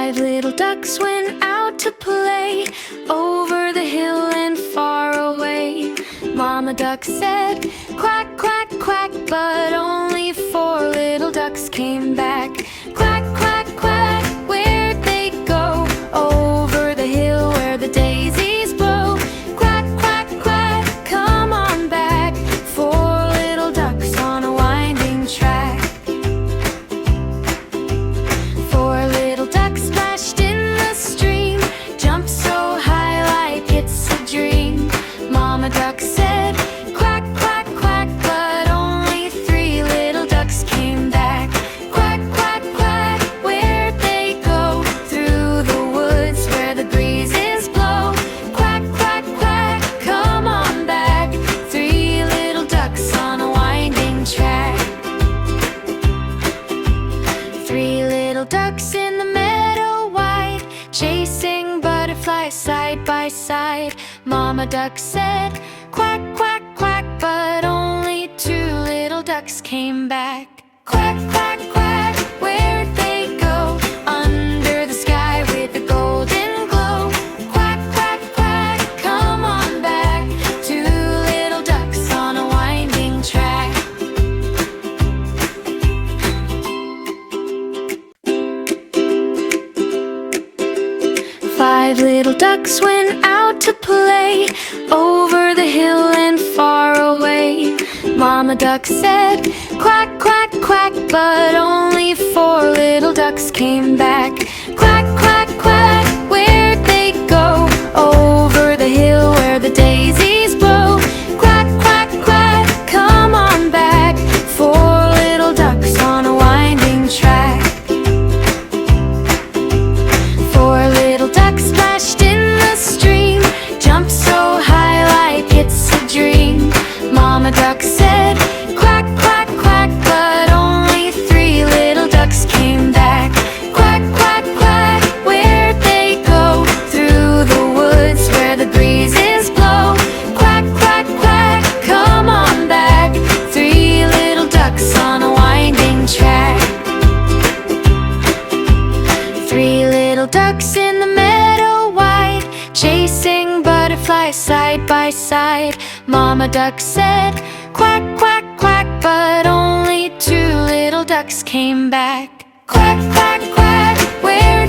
Five little ducks went out to play over the hill and far away. Mama duck said, quack, quack, quack, but only four little ducks came back. Quack, quack, quack, where'd they go? Over the hill where the daisies blow. Quack, quack, quack, come on back. Four little ducks on a winding track. Four little ducks splashed in the stream, jumped so high like it's a dream. Mama duck said, quack, quack, quack, but only three little ducks came back. Quack, quack, quack, where'd they go? Through the woods where the breezes blow. Quack, quack, quack, come on back. Three little ducks on a winding track. Three little ducks in the meadow wide, chasing butterflies side by side. Mama duck said, quack, quack, quack, but only two little ducks came back. Quack, quack, quack, where'd they go? Under the sky with a golden glow. Quack, quack, quack, come on back. Two little ducks on a winding track. Five little ducks went out to play over the hill and far away. Mama duck said, quack, quack, quack, but only four little ducks came back. Quack, quack, quack, where'd they go? Over the hill where the daisies blow. Quack, quack, quack, come on back. Four little ducks on a winding track. Four little ducks splashed in the stream, jumped so high like it's a dream. Mama duck said, quack, quack, quack, but only three little ducks came back. Quack, quack, quack, where'd they go? Through the woods where the breezes blow. Quack, quack, quack, come on back. Three little ducks on a winding track. Three little ducks in the meadow wide, chasing butterflies side by side. Mama duck said, quack, quack, quack, but only two little ducks came back. Quack, quack, quack, where